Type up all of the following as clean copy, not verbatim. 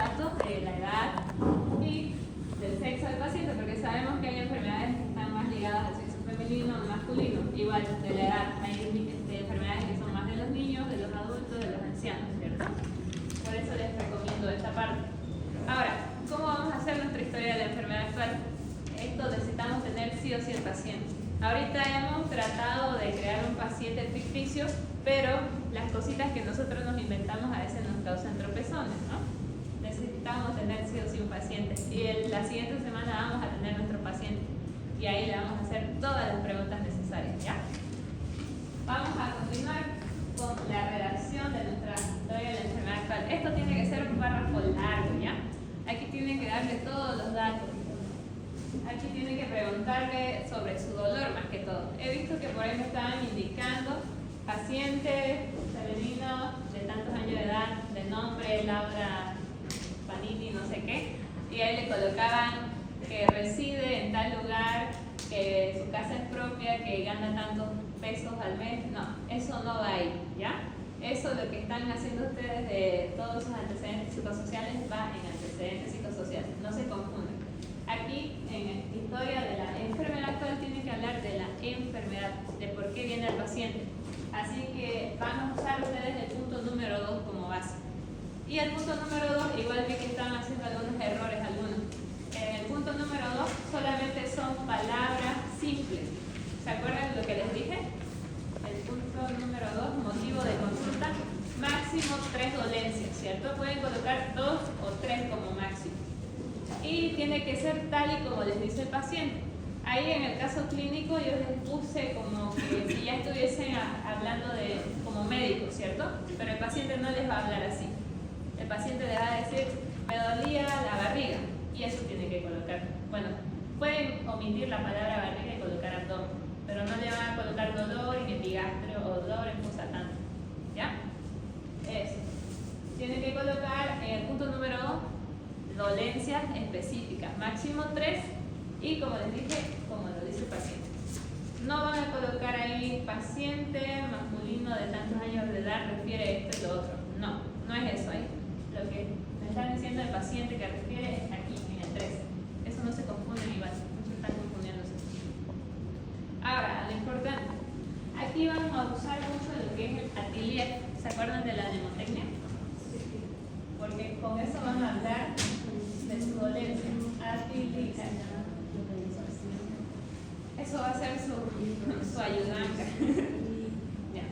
datos de la edad y del sexo del paciente, porque sabemos que hay enfermedades que están más ligadas al sexo femenino o masculino, igual de la edad. Hay enfermedades que son más de los niños, de los adultos, de los ancianos, ¿cierto? Por eso les recomiendo esta parte. Ahora, ¿cómo vamos a hacer nuestra historia de la enfermedad actual? Esto necesitamos tener sí o sí el paciente. Ahorita hemos tratado de crear un paciente ficticio, pero las cositas que nosotros nos inventamos a veces nos causan tropezones, ¿no? Necesitamos tener sí o sí un paciente. Y la siguiente semana vamos a tener nuestro paciente. Y ahí le vamos a hacer todas las preguntas necesarias, ¿ya? Vamos a continuar con la redacción de nuestra historia de la enfermedad actual. Esto tiene que ser un párrafo largo, ¿ya? Aquí tienen que darle todos los datos. Aquí tienen que preguntarle sobre su dolor más que todo. He visto que por ahí me estaban indicando paciente femenino de tantos años de edad, de nombre Laura Panini, no sé qué, y ahí le colocaban que reside en tal lugar, que su casa es propia, que gana tantos pesos al mes. No, eso no va ahí, ¿ya? Eso lo que están haciendo ustedes de todos sus antecedentes psicosociales va en antecedentes psicosociales, no se confunden. Aquí en historia de la enfermedad actual tienen que hablar de la enfermedad, de por qué viene el paciente. Así que van a usar ustedes el punto número 2 como base. Y el punto número 2, igual vi que están haciendo algunos errores algunos. En el punto número 2 solamente son palabras simples. ¿Se acuerdan de lo que les dije? El punto número 2, motivo de consulta, máximo 3 dolencias, ¿cierto? Pueden colocar 2 o 3 como máximo. Y tiene que ser tal y como les dice el paciente. Ahí en el caso clínico yo les puse como que si ya estuviesen hablando de como médicos, ¿cierto? Pero el paciente no les va a hablar así. El paciente les va a decir, me dolía la barriga, y eso tiene que colocar. Bueno, pueden omitir la palabra barriga y colocar abdomen, pero no le van a colocar dolor en epigastrio o dolor en fosa tanto, ¿ya? Eso. Tienen que colocar en el punto número 2 dolencias específicas, máximo 3, y como les dije, como lo dice el paciente. No van a colocar ahí paciente masculino de tantos años de edad refiere esto y lo otro. No, no es eso ahí. Lo que me están diciendo el paciente que refiere es aquí, en el 3. Eso no se confunde igual, muchos están confundiéndose. Ahora, lo importante. Aquí vamos a usar mucho lo que es el atelier. ¿Se acuerdan de la mnemotecnia? Porque con eso van a hablar de su dolencia. Atilica. Eso va a ser su ayudante. Ya.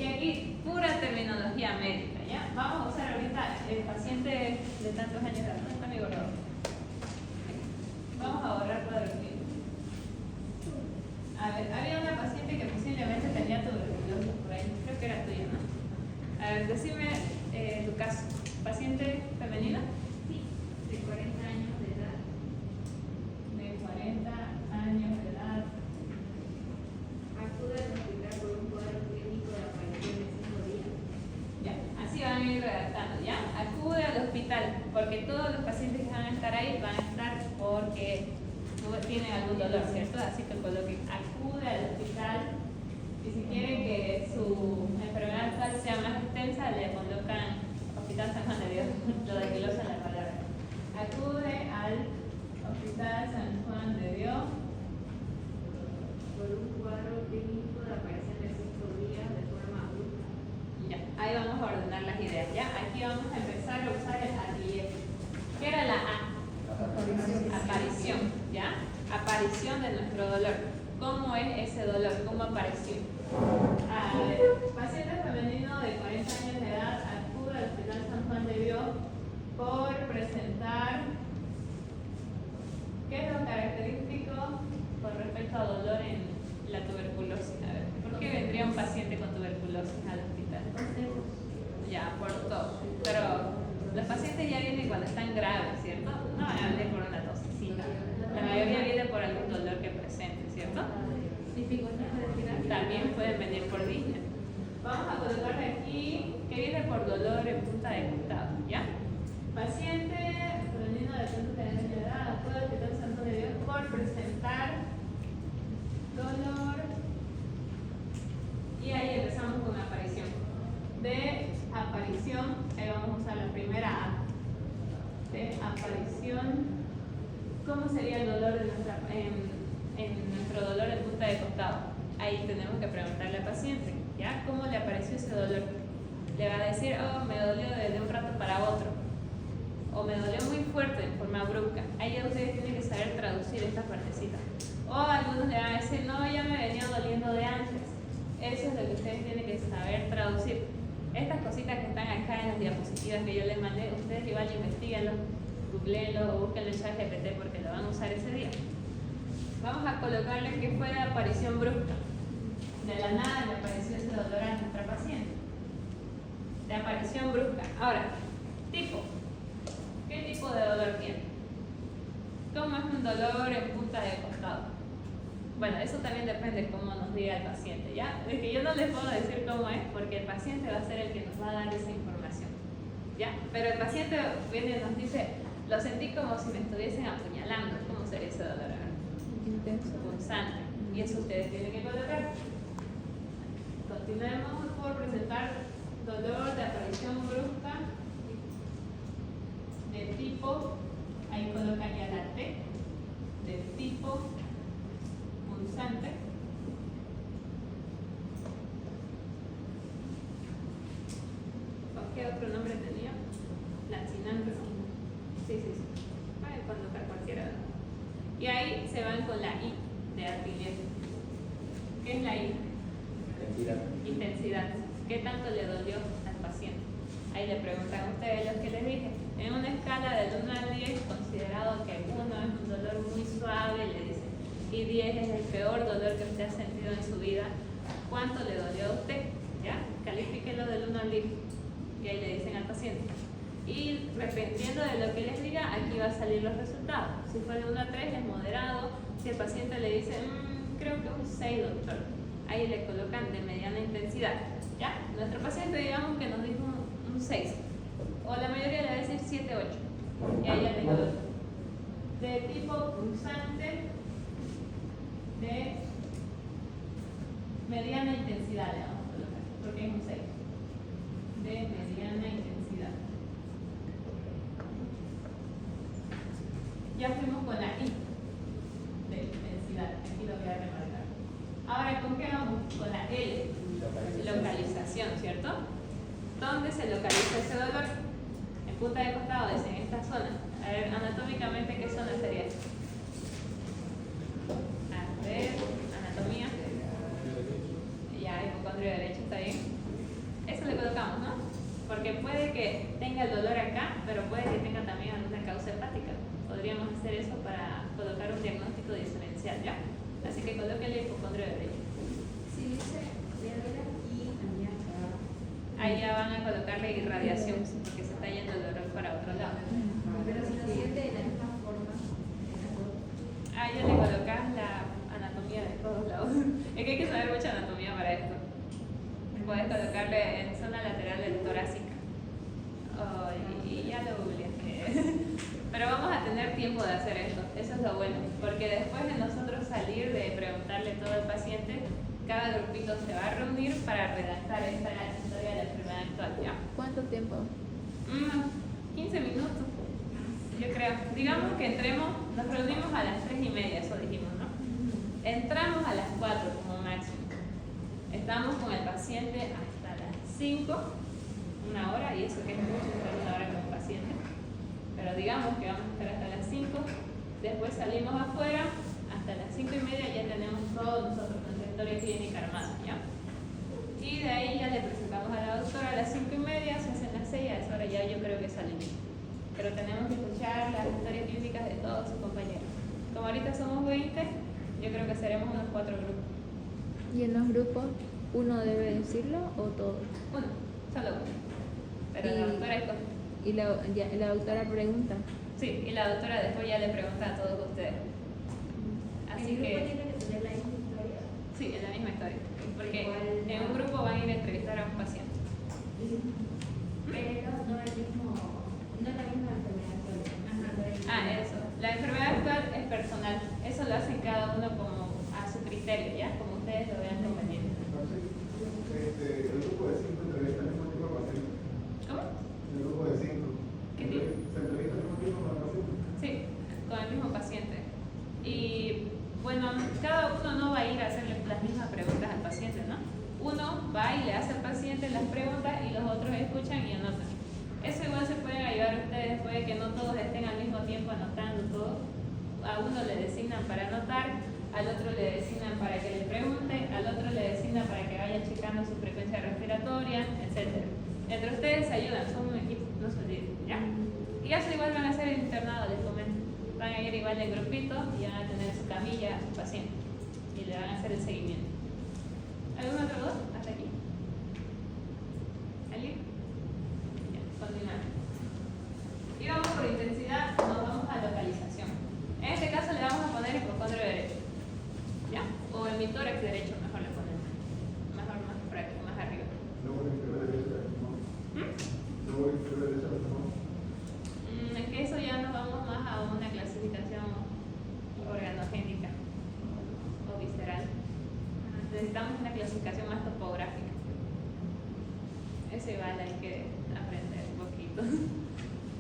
Y aquí, pura terminología médica, ¿ya? Vamos a usar ahorita el paciente de tantos años de edad. ¿Dónde está mi borrador? Vamos a borrar todo el tiempo. A ver, había una paciente que posiblemente tenía tuberculosis por ahí. Creo que era tuya, ¿no? A ver, decime tu caso. ¿Paciente femenina? Sí, de 40 años de edad. De 40 años de edad. Acude al hospital por un cuadro clínico de aparición de 5 días. Ya, así van a ir redactando, ¿ya? Acude al hospital, porque todos los pacientes que van a estar ahí van a estar porque tienen algún dolor, ¿cierto? Así que coloquen acude al hospital, y si quieren que su enfermedad actual sea más extensa, le colocan Hospital San Juan de Dios, lo desglosan la palabra. Acude al Hospital San Juan de Dios Por un cuadro clínico de aparición de 5 días de forma aguda. Ya, ahí vamos a ordenar las ideas, ¿ya? Aquí vamos a empezar a usar el atelier. ¿Qué era la A? Aparición, ¿ya? Aparición de nuestro dolor. ¿Cómo es ese dolor? ¿Cómo apareció? A ver, paciente femenino de 40 años de edad acude al Hospital San Juan de Dios por presentar. ¿Qué es lo característico con respecto a dolor en la tuberculosis? A ver, ¿por qué vendría un paciente con tuberculosis al hospital? Ya, por todo. Pero los pacientes ya vienen cuando están graves, ¿cierto? No van a venir por una tosecita. La mayoría viene por algún dolor que presente, ¿cierto? Dificultad de respirar. También pueden venir por disnea. Vamos a colocar aquí que viene por dolor en punta de costado, ¿ya? Paciente femenino de 30 años de edad acude al Hospital Santo de Dios por presentar dolor. Y ahí empezamos con aparición. De aparición, ahí vamos a usar la primera A. aparición, ¿cómo sería el dolor de en nuestro dolor en punta de costado? Ahí tenemos que preguntarle al paciente, ¿ya? ¿Cómo le apareció ese dolor? Le va a decir, oh, me dolió de un rato para otro, o me dolió muy fuerte de forma brusca. Ahí ya ustedes tienen que saber traducir esta partecita. O algunos le van a decir, no, ya me venía doliendo de antes. Eso es lo que ustedes tienen que saber traducir. Estas cositas que están acá en las diapositivas que yo les mandé, ustedes igual investiguenlo, googleenlo o búsquenlo en ChatGPT porque lo van a usar ese día. Vamos a colocarle que fue de aparición brusca. De la nada le apareció ese dolor a nuestra paciente. De aparición brusca. Ahora, tipo. ¿Qué tipo de dolor tiene? ¿Cómo es un dolor en punta de costado? Bueno, eso también depende de cómo nos diga el paciente, ¿ya? Es que yo no les puedo decir cómo es, porque el paciente va a ser el que nos va a dar esa información, ¿ya? Pero el paciente viene y nos dice, lo sentí como si me estuviesen apuñalando. ¿Cómo sería ese dolor? Intenso. Punzante. Y eso ustedes tienen que colocar. Continuemos por presentar dolor de aparición brusca de tipo, ahí colocaría la T, de tipo punzante. ¿Qué otro nombre tenía? Lancinante. Sí. Pueden colocar cualquiera. Y ahí se van con la I de Arpillez. ¿Qué es la I? Intensidad. ¿Qué tanto le dolió al paciente? Ahí le preguntan a ustedes lo que les dije. En una escala del 1 al 10, considerado que 1 es un dolor muy suave, le dicen, y 10 es el peor dolor que usted ha sentido en su vida, ¿cuánto le dolió a usted? ¿Ya? Califíquelo del 1 al 10. Y ahí le dicen al paciente. Y dependiendo de lo que les diga, aquí va a salir los resultados. Si fue de 1 a 3 es moderado. Si el paciente le dice, creo que un 6, doctor, ahí le colocan de mediana intensidad. ¿Ya? Nuestro paciente, digamos que nos dijo un 6. O la mayoría le va a decir 7, 8. Y ahí ya le colocan. De tipo pulsante, de mediana intensidad le vamos a colocar, porque es un 6. De mediana intensidad. Ya fuimos con la I de intensidad, aquí lo voy a remarcar. Ahora, ¿con qué vamos? Con la L, localización, ¿cierto? ¿Dónde se localiza ese dolor? En punta de costado, es en esta zona. A ver, anatómicamente, ¿qué zona sería? A ver, anatomía. Ya, hipocondrio derecho, está bien. Eso le colocamos, ¿no? Porque puede que tenga el dolor acá, pero puede que tenga también alguna causa hepática. Podríamos hacer eso para colocar un diagnóstico diferencial, ¿ya? Así que coloque el hipocondrio derecho. Si dice diarrea y amoníaca. Ahí ya van a colocarle irradiación, porque se está yendo el dolor para otro lado. Pero si lo siente de la misma forma, Ahí ya le colocas la anatomía de todos lados. Es que hay que saber mucha anatomía para esto. Puedes colocarle en zona lateral del torácica. Oh, y ya lo googleé. Pero vamos a tener tiempo de hacer esto. Eso es lo bueno. Porque después de nosotros salir de preguntarle todo al paciente, cada grupito se va a reunir para redactar esta historia de la enfermedad actual. ¿Ya? ¿Cuánto tiempo? 15 minutos, yo creo. Digamos que entremos, nos reunimos a las 3:30, eso dijimos, ¿no? Entramos a las 4 como máximo. Estamos con el paciente hasta las 5, una hora, y eso que es mucho estar una hora con el paciente. Pero digamos que vamos a estar hasta las 5, después salimos afuera, hasta las 5:30 ya tenemos todo nosotros nuestra historia clínica armada, ¿ya? Y de ahí ya le presentamos a la doctora a las 5:30, se hacen las 6, a esa hora ya yo creo que salimos. Pero tenemos que escuchar las historias clínicas de todos sus compañeros. Como ahorita somos 20, yo creo que seremos unos 4 grupos. ¿Y en los grupos uno debe decirlo o todos? Uno, solo uno. Pero Y- la doctora escoge. Y la doctora pregunta. Sí, y la doctora después ya le pregunta a todos ustedes. Así ¿el grupo que, tiene que tener la misma historia? sí, es la misma historia. Porque Igual, en un grupo van a ir a entrevistar a un paciente. Pero no es la misma enfermedad actual. Eso. La enfermedad actual es personal. Eso lo hacen cada uno como a su criterio, ¿ya? Como ustedes lo vean conveniente. El grupo de 5 entrevista al mismo tipo de paciente. ¿Cómo? El grupo de 5. ¿Qué tipo? Se entrevista al mismo tipo de paciente. va y le hace al paciente las preguntas y los otros escuchan y anotan. Eso igual se pueden ayudar ustedes, puede que no todos estén al mismo tiempo anotando todo. A uno le designan para anotar, al otro le designan para que le pregunte, al otro le designan para que vaya checando su frecuencia respiratoria, etc. Entre ustedes se ayudan, son un equipo, no se olviden, ¿ya? Y eso igual van a hacer el internado, les comento. Van a ir igual en grupito y van a tener su camilla a su paciente y le van a hacer el seguimiento. ¿Algún otro dos? Hasta aquí. ¿Alguien? Ya, continuamos. Y vamos por intensidad, nos vamos a localización. En este caso le vamos a poner hipocondrio derecho. ¿Ya? O el tórax derecho, mejor le ponemos. Mejor más por aquí, más arriba. Es que eso ya nos vamos más a una clasificación organogénica o visceral. Necesitamos una clasificación más topográfica. Eso igual hay que aprender un poquito.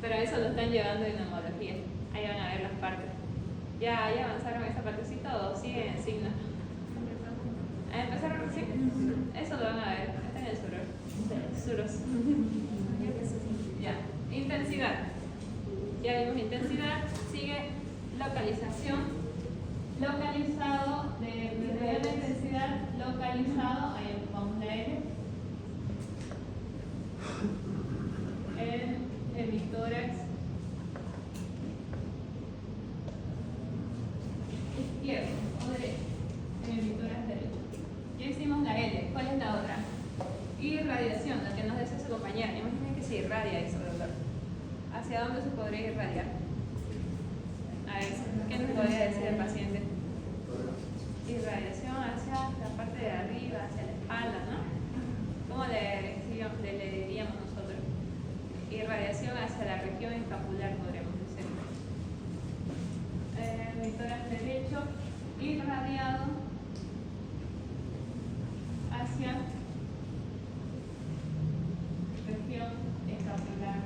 Pero eso lo están llevando en homología. Ahí van a ver las partes. ¿Ya avanzaron esa partecita o siguen en signo? ¿Empezaron? Sí. Eso lo van a ver. Está en el suros. Ya. Intensidad. Ya vimos intensidad. Sigue localización. Localizado de nivel de intensidad. Localizado. Ahí ocupamos la L. El hemitórax izquierdo o derecho. El hemitórax derecho. Ya hicimos la L. ¿Cuál es la otra? Irradiación, lo que nos decía su compañera. Imaginen que se irradia eso, ¿verdad? ¿Hacia dónde se podría irradiar? A ver, ¿qué nos podría decir el paciente? Irradiación hacia la parte de arriba, hacia la espalda, ¿no? ¿Cómo le diríamos nosotros? Irradiación hacia la región escapular, podríamos decir. Hemitórax derecho irradiado hacia región escapular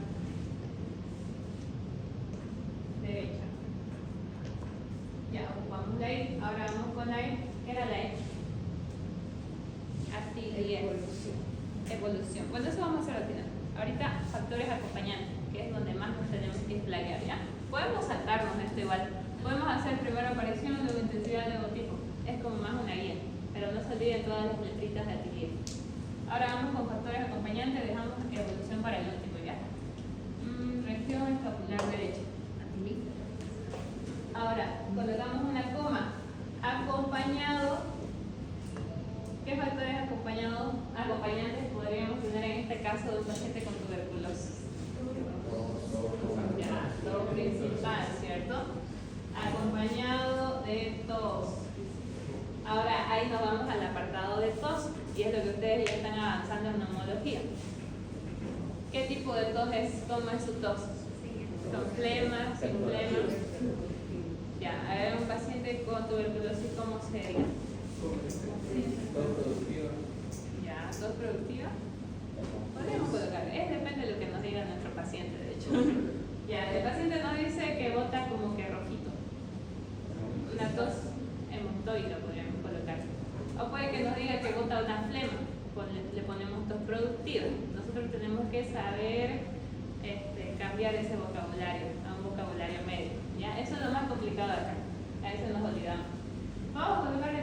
derecha. Ya ocupamos la I, ahora vamos con la I. ¿Qué era la I? Actividad. Evolución. Bueno, eso vamos a hacer al final. Ahorita factores acompañantes, que es donde más nos tenemos que explayar, ¿ya? Podemos saltarnos esto igual. Podemos hacer primero aparición, luego intensidad, luego tipo. Es como más una guía, pero no se olviden todas las letritas de actividad. Ahora vamos con factores acompañantes, dejamos evolución para el último, ¿ya? Región escapular derecha. Ahora, colocamos una coma. Acompañado. ¿Qué factores acompañantes podríamos tener en este caso de un paciente con tuberculosis? Ya, tos principal, ¿cierto? Acompañado de tos. Ahora ahí nos vamos al apartado de tos y es lo que ustedes ya están avanzando en neumología. ¿Qué tipo de tos es? ¿Cómo es su tos? ¿Con flema? ¿Sin flema? Ya, a ver, un paciente con tuberculosis, ¿cómo sería? Tos productiva. Ya, tos productiva. Podríamos colocar, depende de lo que nos diga nuestro paciente, de hecho. Ya, el paciente nos dice que bota como que rojito. Una tos hemotoide podríamos colocar. O puede que nos diga que bota una flema, le ponemos tos productiva. Nosotros tenemos que saber cambiar ese vocabulario a un vocabulario medio. ¿Ya? Eso es lo más complicado acá. A veces nos olvidamos. Vamos a colocarle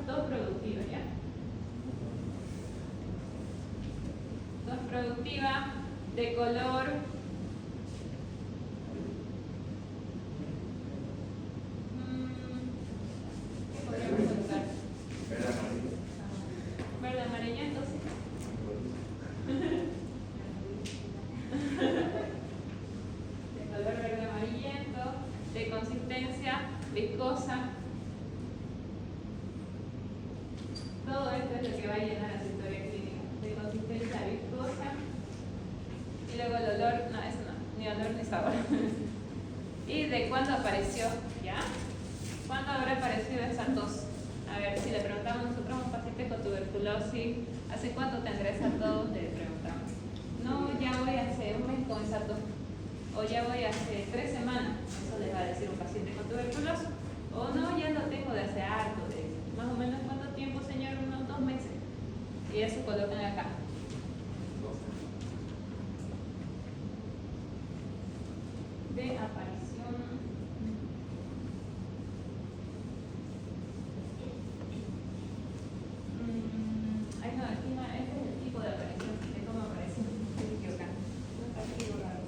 tos productiva, ¿ya? Tos productiva de color ¿qué podríamos colocar? Verde amarillento, sí. De color verde amarillento, de consistencia viscosa. Todo esto es lo que va a llenar la historia clínica. De consistencia viscosa. Y luego el olor, no, eso no, ni olor ni sabor. ¿Y de cuándo apareció? ¿Ya? ¿Cuándo habrá aparecido esa tos? A ver, si le preguntamos nosotros a un paciente con tuberculosis, ¿hace cuánto tendrá esa tos? Le preguntamos. No, ya voy hace un mes con esa tos. O ya voy hace 3 semanas. Eso les va a decir un paciente con tuberculosis. O no, ya lo tengo de hace harto. Más o menos, ¿cuánto tiempo, señor? Unos 2 meses. Y eso colocan de aparición. Ay, no, aquí no, este es el tipo de aparición, de cómo aparece. Estoy equivocada. No está equivocado.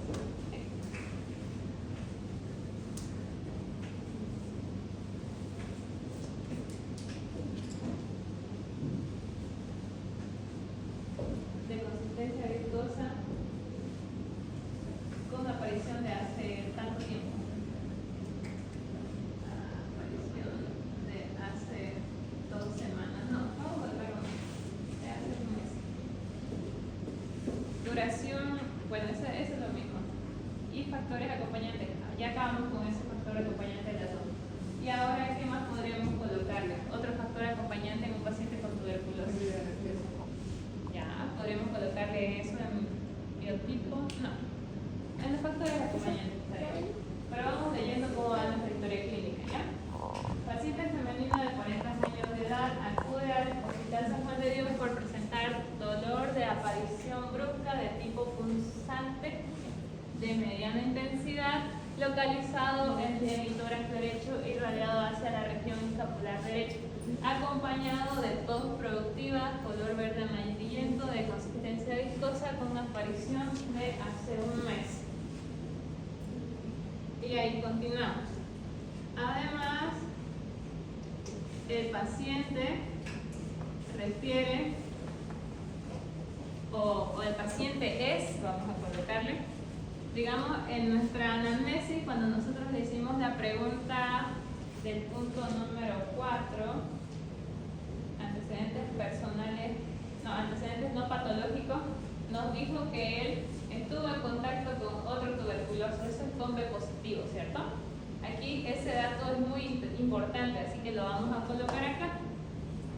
De consistencia viscosa con aparición de hace tanto tiempo. Aparición de hace 2 semanas. No, vamos a volver de hace un mes. Duración, bueno, eso es lo mismo. Y factores acompañantes. Ya acabamos con ese factor acompañante de la zona. Y ahora, ¿qué más podríamos colocarle? Otro factor acompañante en un paciente con tuberculosis. Ya, podríamos colocarle eso en biotipo. No, en los factores acompañantes. Pero vamos leyendo cómo va nuestra historia clínica, ¿ya? Paciente femenino de 40 años de edad acude al Hospital San Juan de Dios por presentar dolor de aparición brusca de tipo punzante de mediana intensidad, localizado entre el tórax derecho y radiado hacia la región escapular derecha, acompañado de tos productiva, color verde amarillento, de consistencia viscosa con aparición de hace un mes. Y ahí continuamos. Además, el paciente refiere, o el paciente es, vamos a colocarle, digamos, en nuestra anamnesis, cuando nosotros le hicimos la pregunta del punto número 4, antecedentes personales, no, antecedentes no patológicos, nos dijo que él estuvo en contacto con otro tuberculoso, eso es con B positivo, ¿cierto? Aquí ese dato es muy importante, así que lo vamos a colocar acá.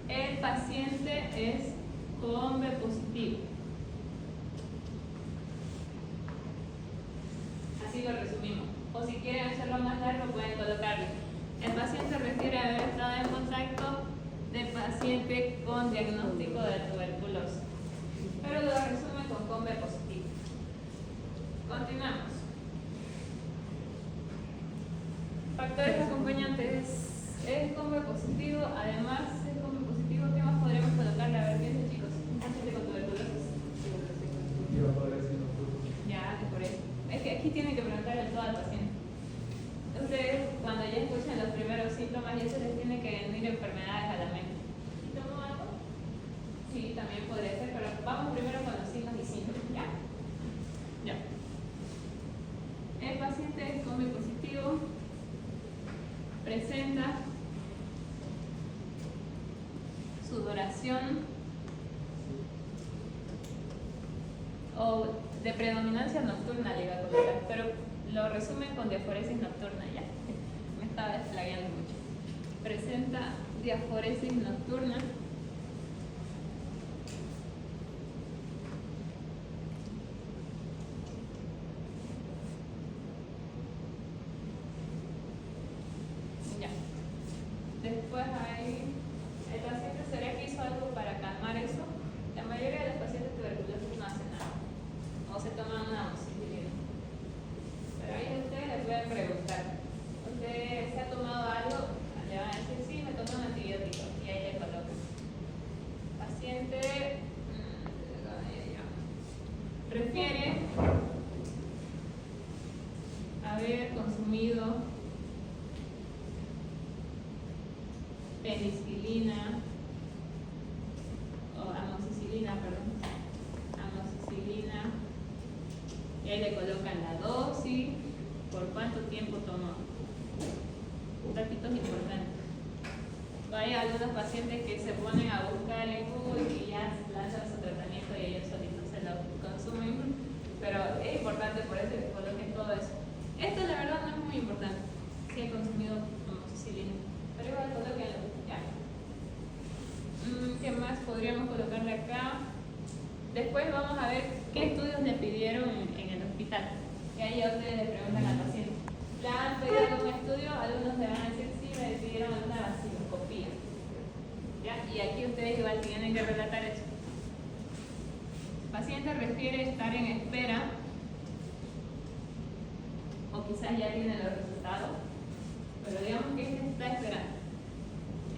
El paciente es con B positivo. Así lo resumimos. O si quieren hacerlo más largo, pueden colocarlo. El paciente refiere a haber estado en contacto de paciente con diagnóstico de tuberculosis, pero lo resume con B positivo. Continuamos. Factores acompañantes es con B positivo, además es con B positivo. ¿Qué más podríamos colocarle? A ver, piensen, chicos, un paciente con tuberculosis. Ya, es por eso. Es que aquí tienen que preguntarle todo al paciente. Ustedes, cuando ya escuchan los primeros síntomas, ya se les tiene que venir enfermedades a la mente. ¿Y tomo algo? Sí, también podría ser, pero vamos primero con los signos y síntomas, ¿ya? Ya. El paciente es con B positivo, presenta sudoración o de predominancia nocturna, le iba a colocar, pero lo resumen con diaforesis nocturna, ya. Me estaba desplayando mucho. Presenta diaforesis nocturna. Ya. Después hay, el paciente, ¿será que hizo algo para calmar eso? La mayoría de los pacientes tuberculosos no hacen nada. O se toman una amoxicilina. Pero ahí ustedes le pueden preguntar, ¿usted se ha tomado algo? Le van a decir, sí, me tomo un antibiótico. Y ahí le colocan. Paciente refiere haber consumido penicilina, o amoxicilina, perdón, amoxicilina, y ahí le colocan la dosis, por cuánto tiempo tomó. Datos importantes. Hay algunos pacientes que se ponen a buscar en Google y ya lanzan su tratamiento y ellos solitos se lo consumen, pero es importante por eso que coloquen todo eso. Esto la verdad no es muy importante, si he consumido amoxicilina, pero igual colóquenlo. Ya. ¿Qué más podríamos colocarle acá? Después vamos a ver qué estudios le pidieron en el hospital. Y ahí ya ustedes le preguntan al paciente. ¿Le han pedido algún estudio? Algunos le van a decir sí, me pidieron alguna vaciloscopía. ¿Ya? Y aquí ustedes igual tienen que relatar eso. El paciente refiere estar en espera o quizás ya tiene los resultados, pero digamos que este está esperando.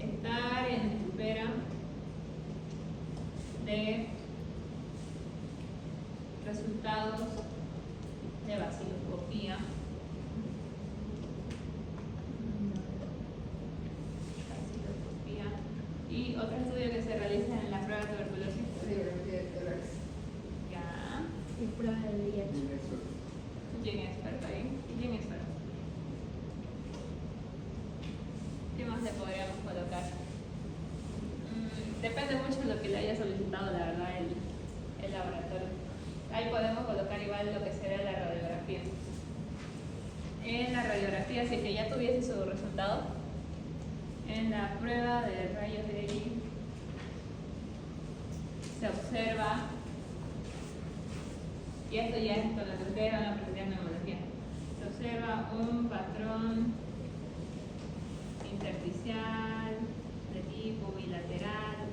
Estar en espera de resultados de vaciloscopía. Y otro estudio que se realiza en la prueba de tuberculosis. Ya. Y pruebas de VIH. Bien experto ahí. Bien experto. ¿Qué más le podríamos colocar? Depende mucho de lo que le haya solicitado, la verdad, el laboratorio. Ahí podemos colocar igual lo que será la radiografía. En la radiografía, si es que ya tuviese su resultado, en la prueba de rayos X se observa, y esto ya es con lo que ustedes van a aprender en neumología, se observa un patrón intersticial de tipo bilateral,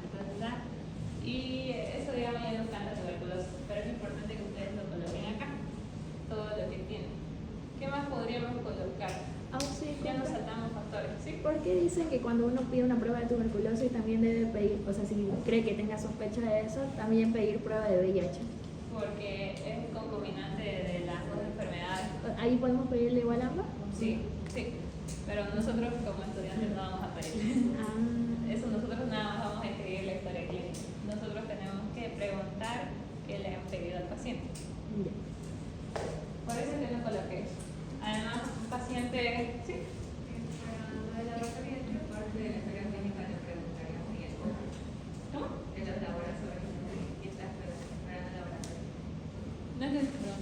y eso digamos ya no canta tuberculosis, pero es importante que ustedes lo coloquen acá, todo lo que tienen. ¿Qué más podríamos colocar? Sí, Ya nos saltamos factores, ¿sí? ¿Por qué dicen que cuando uno pide una prueba de tuberculosis también debe pedir, o sea, si cree que tenga sospecha de eso, también pedir prueba de VIH? Porque es concominante de las dos enfermedades. ¿Ahí podemos pedirle igual ambas? Sí, sí. Pero nosotros como estudiantes no vamos a pedir eso. Nosotros nada más vamos a escribir la historia clínica. Nosotros tenemos que preguntar qué le han pedido al paciente. Ya. Por eso es que no coloqué eso. Además, un paciente, sí. Para la laboratoria, ¿qué parte de la historia clínica le preguntaríamos y el cómo? ¿Cómo? En los laboratorios, ¿qué está esperando el laboratorio? No es no.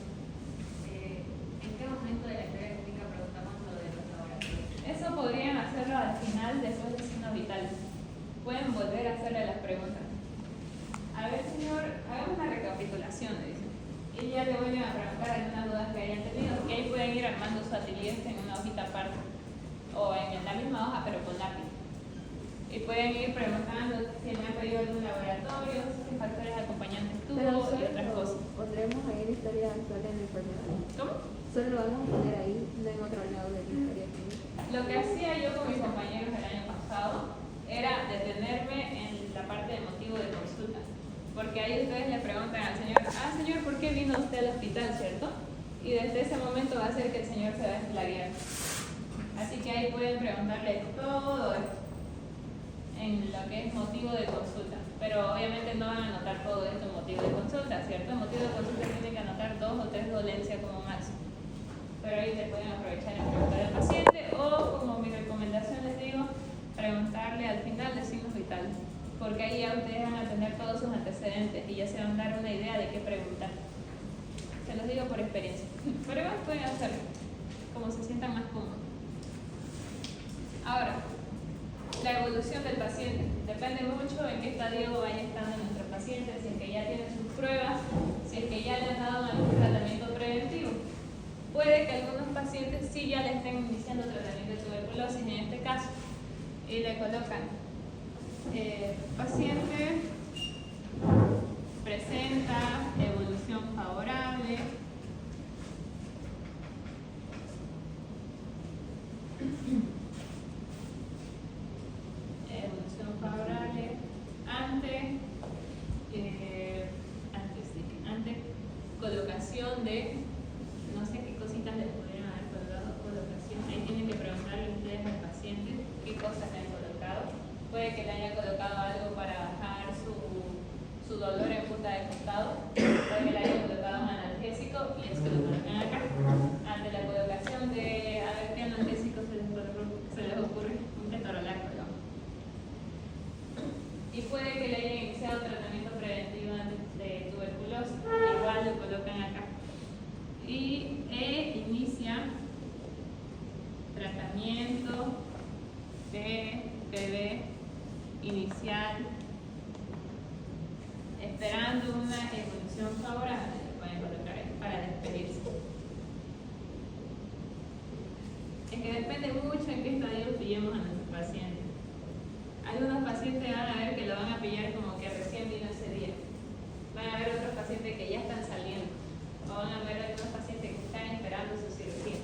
¿En qué momento de la historia clínica preguntamos lo de los laboratorios? Eso podrían hacerlo al final, después de signos vitales. Pueden volver a hacerle las preguntas. A ver, señor, hagamos una recapitulación, le dicen. Y ya le vuelven a preguntar algunas dudas que hayan tenido. Y ahí pueden ir armando su atelier en una hojita aparte. O en la misma hoja, pero con lápiz. Y pueden ir preguntando si me han pedido algún laboratorio, qué factores acompañantes tuvo Pero y otras cosas. pondremos ahí la historia actual en la enfermedad. ¿Cómo? Solo lo vamos a poner ahí, no en otro lado de la historia clínica. Lo que hacía yo con mis compañeros el año pasado era detenerme en la parte de motivo de consulta. Porque ahí ustedes le preguntan al señor, señor, ¿por qué vino usted al hospital, cierto? Y desde ese momento va a ser que el señor se va a explayar. Así que ahí pueden preguntarle todo esto en lo que es motivo de consulta. Pero obviamente no van a anotar todo esto en motivo de consulta, ¿cierto? En motivo de consulta tienen que anotar 2 o 3 dolencias como máximo. Pero ahí se pueden aprovechar en preguntar al paciente o, como mi recomendación les digo, preguntarle al final de signos vitales. Porque ahí ya ustedes van a tener todos sus antecedentes y ya se van a dar una idea de qué preguntar. Se los digo por experiencia. Pero igual pueden hacerlo, como se sientan más cómodos. Ahora, la evolución del paciente. Depende mucho en qué estadio vaya estando nuestro paciente, si es que ya tiene sus pruebas, si es que ya le han dado algún tratamiento preventivo. Puede que algunos pacientes sí ya le estén iniciando tratamiento de tuberculosis en este caso y le colocan paciente presenta evolución favorable, ante colocación de, no sé qué cositas le pudieron haber colocado, colocación, ahí tienen que preguntarle ustedes al paciente qué cosas le han colocado. Puede que le haya colocado algo para bajar su dolor en punta de costado, puede que le haya colocado un analgésico y es que lo colocan acá. Ante la colocación de, a ver qué analgésico se les ocurre, un ketorolaco, ¿no? Y puede que le haya iniciado tratamiento preventivo de tuberculosis, igual lo colocan acá. Y inicia tratamiento de PV inicial, esperando una evolución favorable, pueden colocar ahí para despedirse. Es que depende mucho en qué estadio pillemos a nuestros pacientes. Algunos pacientes van a ver que lo van a pillar como que recién vino ese día. Van a ver otros pacientes que ya están saliendo. O van a ver algunos pacientes que están esperando su cirugía.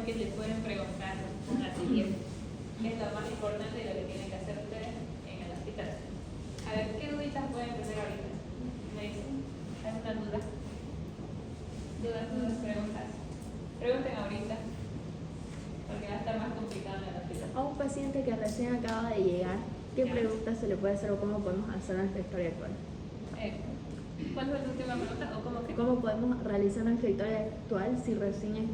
que le pueden preguntar a seguir. ¿Qué es lo más importante de lo que tienen que hacer ustedes en el hospital? A ver, ¿qué duditas pueden tener ahorita? ¿Me dicen? ¿Alguna duda? ¿Dudas, preguntas? Pregunten ahorita, porque va a estar más complicado en el hospital. A un paciente que recién acaba de llegar, ¿qué Ya. preguntas se le puede hacer o cómo podemos hacer nuestra historia actual? ¿Cuál fue tu última pregunta? ¿O cómo que? ¿Cómo podemos realizar nuestra historia actual si recién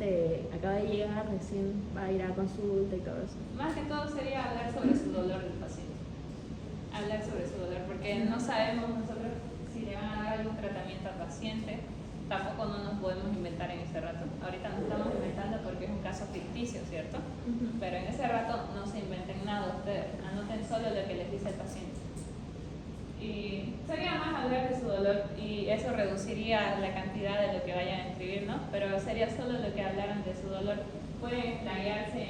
acaba de llegar, recién va a ir a consulta y todo eso? Más que todo sería hablar sobre su dolor del paciente. Hablar sobre su dolor, porque no sabemos nosotros si le van a dar algún tratamiento al paciente. Tampoco no nos podemos inventar en ese rato. Ahorita nos estamos inventando porque es un caso ficticio, ¿cierto? Pero en ese rato no se inventen nada ustedes. Anoten solo lo que les dice el paciente. Y sería más hablar de su dolor y eso reduciría la cantidad de lo que vayan a escribir, ¿no? Pero sería solo lo que hablaran de su dolor. Pueden explayarse